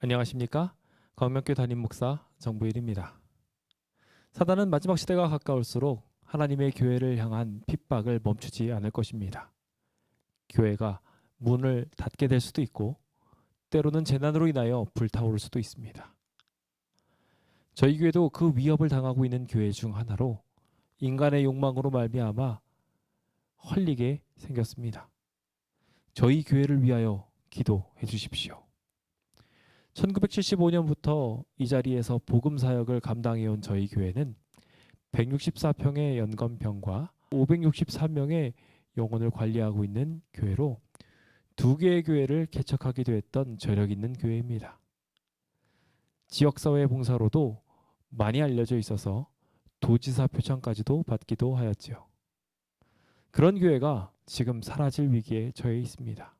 안녕하십니까? 광명교회 담임 목사 정부일입니다. 사단은 마지막 시대가 가까울수록 하나님의 교회를 향한 핍박을 멈추지 않을 것입니다. 교회가 문을 닫게 될 수도 있고 때로는 재난으로 인하여 불타오를 수도 있습니다. 저희 교회도 그 위협을 당하고 있는 교회 중 하나로 인간의 욕망으로 말미암아 헐리게 생겼습니다. 저희 교회를 위하여 기도해 주십시오. 1975년부터 이 자리에서 복음 사역을 감당해온 저희 교회는 164평의 연건병과 563명의 영혼을 관리하고 있는 교회로 2개의 교회를 개척하기도 했던 저력 있는 교회입니다. 지역사회 봉사로도 많이 알려져 있어서 도지사 표창까지도 받기도 하였지요. 그런 교회가 지금 사라질 위기에 처해 있습니다.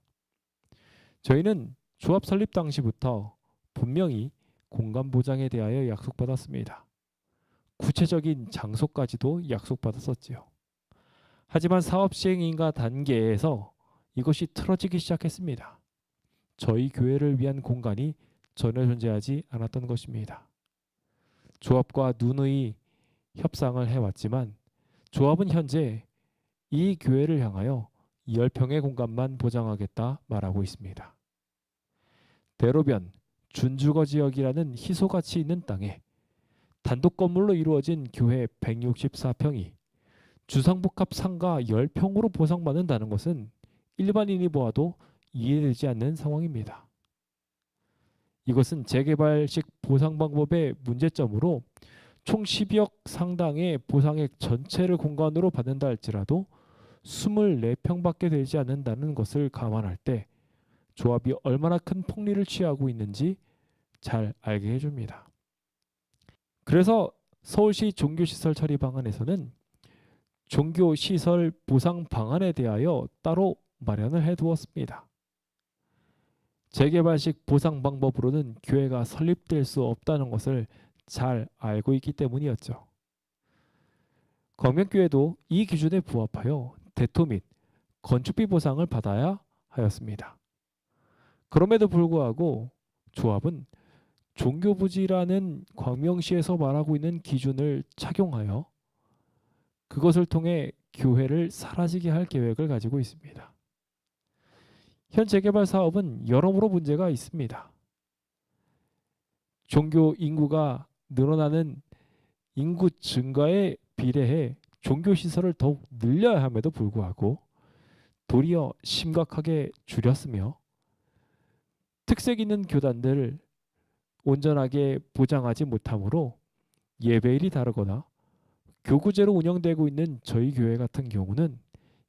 저희는 조합 설립 당시부터 분명히 공간 보장에 대하여 약속받았습니다. 구체적인 장소까지도 약속받았었지요. 하지만 사업 시행 인가 단계에서 이것이 틀어지기 시작했습니다. 저희 교회를 위한 공간이 전혀 존재하지 않았던 것입니다. 조합과 누누이 협상을 해왔지만 조합은 현재 이 교회를 향하여 10평의 공간만 보장하겠다 말하고 있습니다. 대로변 준주거 지역이라는 희소가치 있는 땅에 단독 건물로 이루어진 교회 164평이 주상복합 상가 10평으로 보상받는다는 것은 일반인이 보아도 이해되지 않는 상황입니다. 이것은 재개발식 보상 방법의 문제점으로 총 12억 상당의 보상액 전체를 공간으로 받는다 할지라도 24평밖에 되지 않는다는 것을 감안할 때 조합이 얼마나 큰 폭리를 취하고 있는지 잘 알게 해줍니다. 그래서 서울시 종교시설 처리 방안에서는 종교시설 보상 방안에 대하여 따로 마련을 해두었습니다. 재개발식 보상 방법으로는 교회가 설립될 수 없다는 것을 잘 알고 있기 때문이었죠. 광명교회도 이 기준에 부합하여 대토 및 건축비 보상을 받아야 하였습니다. 그럼에도 불구하고 조합은 종교부지라는 광명시에서 말하고 있는 기준을 착용하여 그것을 통해 교회를 사라지게 할 계획을 가지고 있습니다. 현 재개발 사업은 여러모로 문제가 있습니다. 종교 인구가 늘어나는 인구 증가에 비례해 종교시설을 더욱 늘려야 함에도 불구하고 도리어 심각하게 줄였으며 특색 있는 교단들을 온전하게 보장하지 못하므로 예배일이 다르거나 교구제로 운영되고 있는 저희 교회 같은 경우는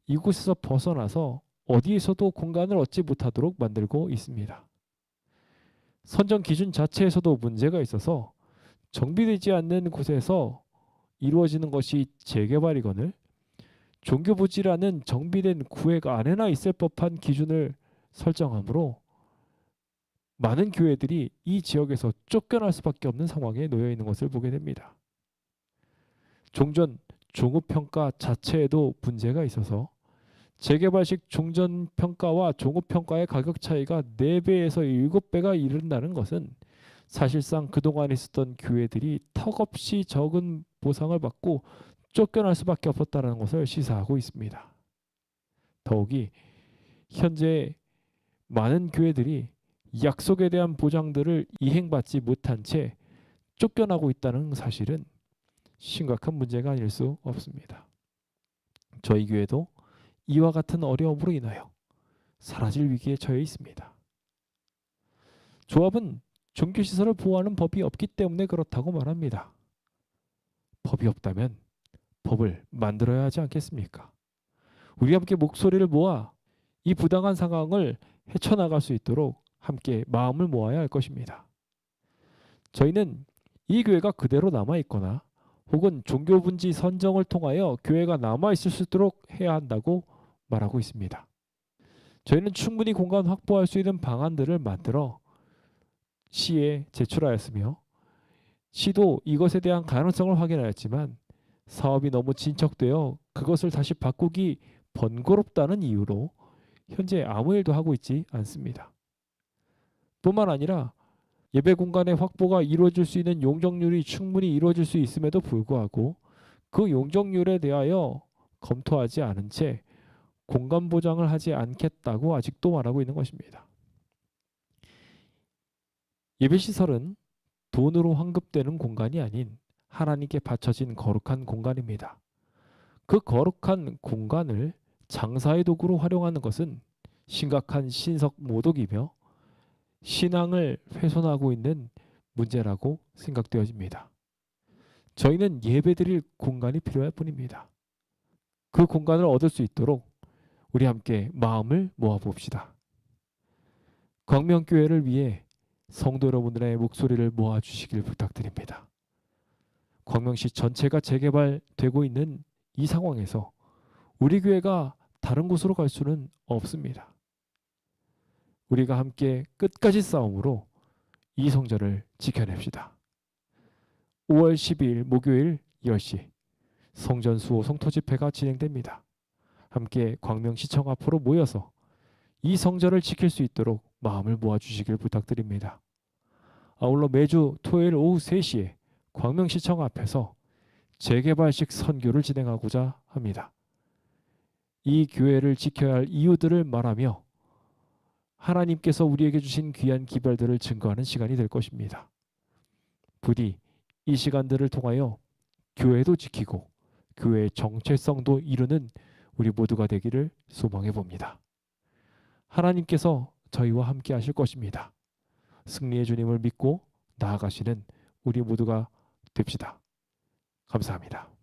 이곳에서 벗어나서 어디에서도 공간을 얻지 못하도록 만들고 있습니다. 선정 기준 자체에서도 문제가 있어서 정비되지 않는 곳에서 이루어지는 것이 재개발이거늘 종교부지라는 정비된 구획 안에나 있을 법한 기준을 설정하므로 많은 교회들이 이 지역에서 쫓겨날 수밖에 없는 상황에 놓여 있는 것을 보게 됩니다. 종전 종업평가 자체에도 문제가 있어서 재개발식 종전평가와 종업평가의 가격 차이가 4배에서 7배가 이른다는 것은 사실상 그동안 있었던 교회들이 턱없이 적은 보상을 받고 쫓겨날 수밖에 없었다는 것을 시사하고 있습니다. 더욱이 현재 많은 교회들이 약속에 대한 보장들을 이행받지 못한 채 쫓겨나고 있다는 사실은 심각한 문제가 아닐 수 없습니다. 저희 교회도 이와 같은 어려움으로 인하여 사라질 위기에 처해 있습니다. 조합은 종교시설을 보호하는 법이 없기 때문에 그렇다고 말합니다. 법이 없다면 법을 만들어야 하지 않겠습니까? 우리 함께 목소리를 모아 이 부당한 상황을 헤쳐나갈 수 있도록 함께 마음을 모아야 할 것입니다. 저희는 이 교회가 그대로 남아있거나 혹은 종교분지 선정을 통하여 교회가 남아있을 수 있도록 해야 한다고 말하고 있습니다. 저희는 충분히 공간 확보할 수 있는 방안들을 만들어 시에 제출하였으며 시도 이것에 대한 가능성을 확인하였지만 사업이 너무 진척되어 그것을 다시 바꾸기 번거롭다는 이유로 현재 아무 일도 하고 있지 않습니다. 뿐만 아니라 예배 공간의 확보가 이루어질 수 있는 용적률이 충분히 이루어질 수 있음에도 불구하고 그 용적률에 대하여 검토하지 않은 채 공간 보장을 하지 않겠다고 아직도 말하고 있는 것입니다. 예배시설은 돈으로 환급되는 공간이 아닌 하나님께 바쳐진 거룩한 공간입니다. 그 거룩한 공간을 장사의 도구로 활용하는 것은 심각한 신석 모독이며 신앙을 훼손하고 있는 문제라고 생각되어집니다. 저희는 예배드릴 공간이 필요할 뿐입니다. 그 공간을 얻을 수 있도록 우리 함께 마음을 모아봅시다. 광명교회를 위해 성도 여러분들의 목소리를 모아주시길 부탁드립니다. 광명시 전체가 재개발되고 있는 이 상황에서 우리 교회가 다른 곳으로 갈 수는 없습니다. 우리가 함께 끝까지 싸움으로 이 성전을 지켜냅시다. 5월 12일 목요일 10시 성전 수호 성토 집회가 진행됩니다. 함께 광명시청 앞으로 모여서 이 성전을 지킬 수 있도록 마음을 모아주시길 부탁드립니다. 아울러 매주 토요일 오후 3시에 광명시청 앞에서 재개발식 선교를 진행하고자 합니다. 이 교회를 지켜야 할 이유들을 말하며 하나님께서 우리에게 주신 귀한 기별들을 증거하는 시간이 될 것입니다. 부디 이 시간들을 통하여 교회도 지키고 교회의 정체성도 이루는 우리 모두가 되기를 소망해 봅니다. 하나님께서 저희와 함께 하실 것입니다. 승리의 주님을 믿고 나아가시는 우리 모두가 됩시다. 감사합니다.